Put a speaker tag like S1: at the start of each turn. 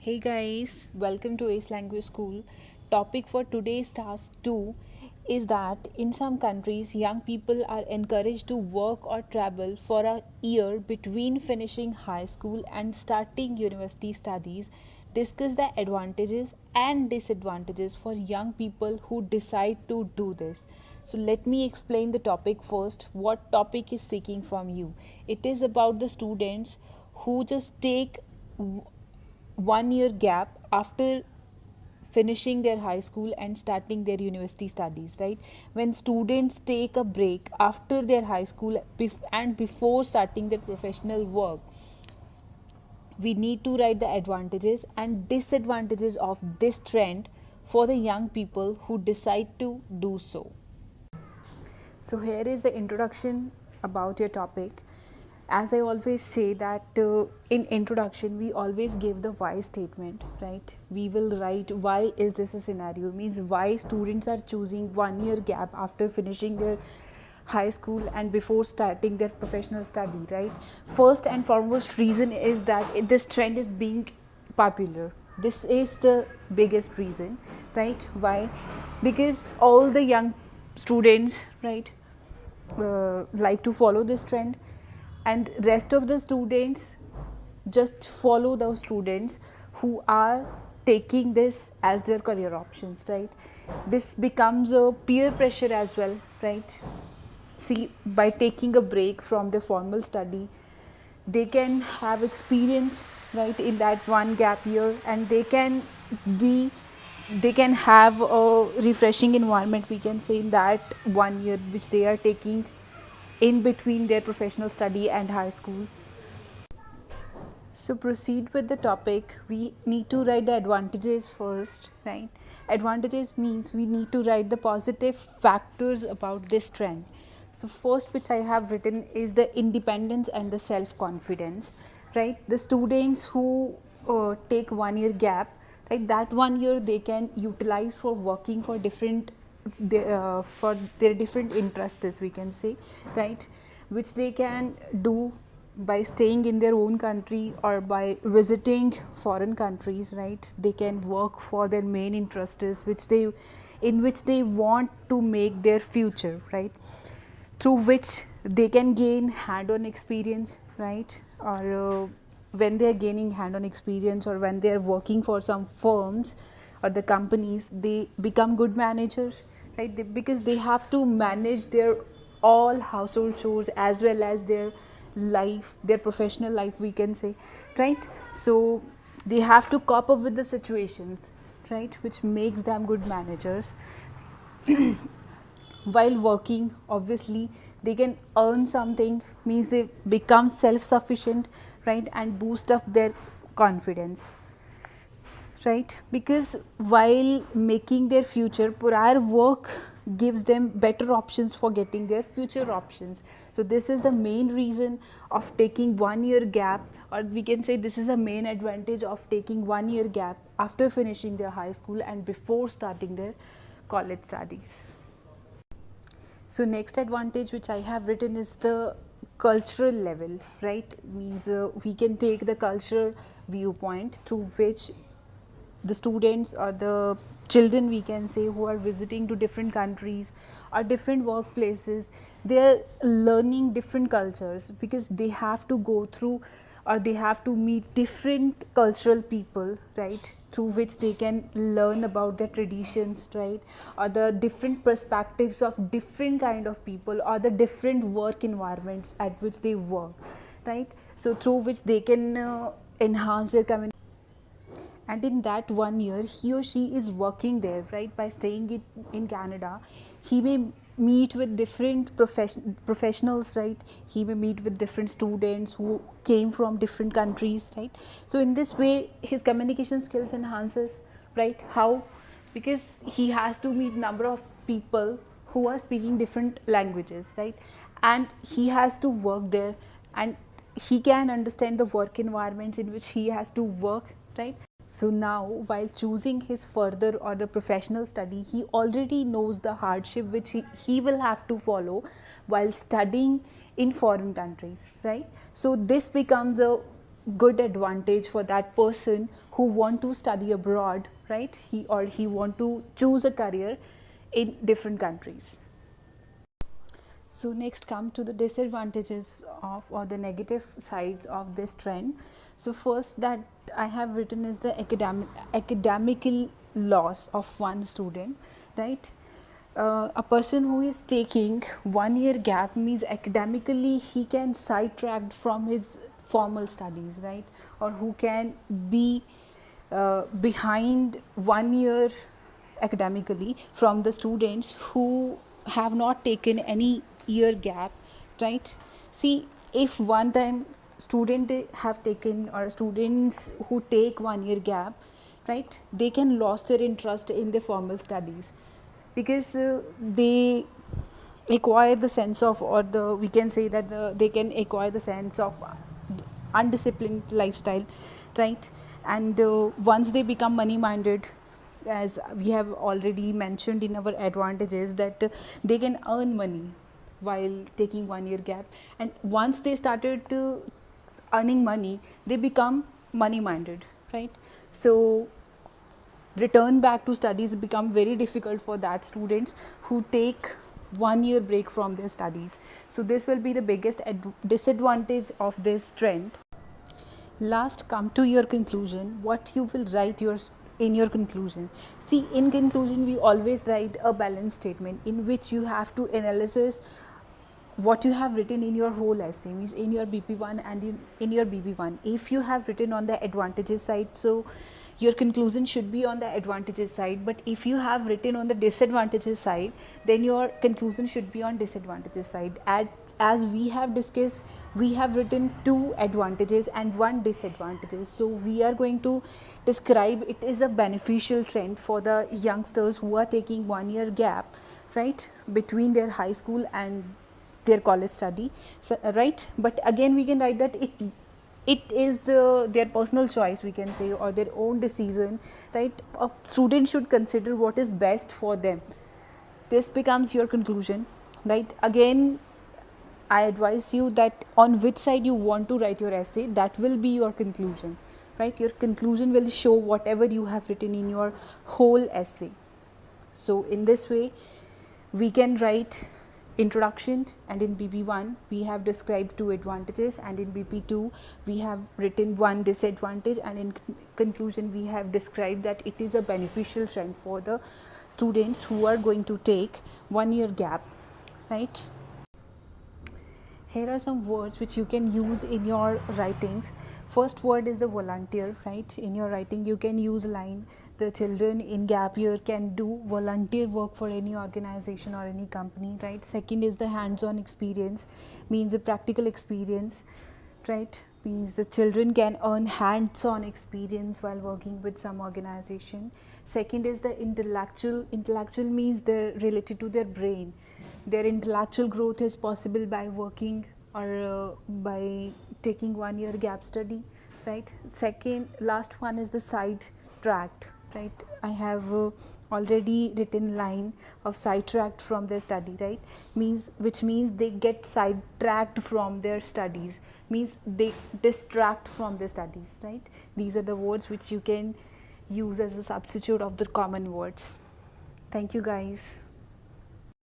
S1: Hey guys, welcome to Ace Language School. Topic for today's task 2 is that in some countries young people are encouraged to work or travel for a year between finishing high school and starting university studies. Discuss the advantages and disadvantages for young people who decide to do this. So let me explain the topic first. What topic is seeking from you? It is about the students who just take 1 year gap after finishing their high school and starting their university studies, right? When students take a break after their high school and before starting their professional work, we need to write the advantages and disadvantages of this trend for the young people who decide to do so. So here is the introduction about your topic. As I always say that in introduction we always give the why statement, right? We will write why is this a scenario, means why students are choosing 1 year gap after finishing their high school and before starting their professional study, right? First and foremost reason is that this trend is being popular. This is the biggest reason, right? Why? Because all the young students, right, like to follow this trend, and rest of the students just follow those students who are taking this as their career options, right? This becomes a peer pressure as well, right? See, by taking a break from the formal study, they can have experience, right, in that one gap year, and be they can have a refreshing environment, we can say, in that 1 year which they are taking in between their professional study and high school. So proceed with the topic. We need to write the advantages first, right? Advantages means we need to write the positive factors about this trend. So first which I have written is the independence and the self-confidence, right? The students who take 1 year gap, right, that 1 year they can utilize for working for for their different interests, we can say, right, which they can do by staying in their own country or by visiting foreign countries, right? They can work for their main interests in which they want to make their future, right, through which they can gain hand-on experience, right? Or when they are gaining hand-on experience, or when they are working for some firms or the companies, they become good managers, right? Because they have to manage their all household chores as well as their life, their professional life, we can say, right? So they have to cope up with the situations, right, which makes them good managers. While working, obviously they can earn something, means they become self sufficient, right, and boost up their confidence, right? Because while making their future, prior work gives them better options for getting their future options. So this is the main reason of taking 1 year gap, or we can say this is a main advantage of taking 1 year gap after finishing their high school and before starting their college studies. So next advantage which I have written is the cultural level, right? Means we can take the cultural viewpoint through which the students or the children, we can say, who are visiting to different countries or different workplaces, they are learning different cultures, because they have to go through, or they have to meet different cultural people, right, through which they can learn about their traditions, right, or the different perspectives of different kind of people, or the different work environments at which they work, right? So through which they can enhance their communication. And in that 1 year he or she is working there, right? By staying in Canada, he may meet with different professionals, right? He may meet with different students who came from different countries, right? So in this way his communication skills enhances, right? How? Because he has to meet number of people who are speaking different languages, right? And he has to work there, and he can understand the work environments in which he has to work, right? So now, while choosing his further or the professional study, he already knows the hardship which he will have to follow while studying in foreign countries, right? So this becomes a good advantage for that person who want to study abroad, right? He want to choose a career in different countries. So next come to the disadvantages of, or the negative sides of this trend. So first that I have written is the academical loss of one student, right? A person who is taking 1 year gap means academically he can sidetrack from his formal studies, right? Or who can be behind 1 year academically from the students who have not taken any year gap, right? See, if one time student have taken, or students who take 1 year gap, right, they can lose their interest in their formal studies, because they acquire the sense of, or the we can say that they can acquire the sense of undisciplined lifestyle, right? And once they become money minded, as we have already mentioned in our advantages, that they can earn money while taking 1 year gap, and once they started earning money, they become money minded, right? So return back to studies become very difficult for that students who take 1 year break from their studies. So this will be the biggest disadvantage of this trend. Last, come to your conclusion. What you will write in your conclusion. See, in conclusion, we always write a balance statement in which you have to analysis what you have written in your whole essay, means in your BP1 and in your BB1. If you have written on the advantages side, so your conclusion should be on the advantages side, but if you have written on the disadvantages side, then your conclusion should be on disadvantages side. As we have discussed, we have written 2 advantages and 1 disadvantages, so we are going to describe it is a beneficial trend for the youngsters who are taking 1 year gap, right, between their high school and their college study, so, right? But again we can write that it is their personal choice, we can say, or their own decision, right? A student should consider what is best for them. This becomes your conclusion, right? Again, I advise you that on which side you want to write your essay, that will be your conclusion, right? Your conclusion will show whatever you have written in your whole essay. So in this way we can write introduction, and in BB1 we have described 2 advantages, and in BP2 we have written 1 disadvantage, and in conclusion we have described that it is a beneficial trend for the students who are going to take 1 year gap, right? Here are some words which you can use in your writings. First word is the volunteer, right? In your writing you can use line, the children in gap year can do volunteer work for any organization or any company, right? Second is the hands-on experience, means a practical experience, right? Means the children can earn hands-on experience while working with some organization. Second is the intellectual means they're related to their brain. Their intellectual growth is possible by working or by taking 1 year gap study, right? Second, last one is the sidetracked, right? I have already written line of sidetracked from their study, right? Which means they get sidetracked from their studies, means they distract from their studies, right? These are the words which you can use as a substitute of the common words. Thank you guys.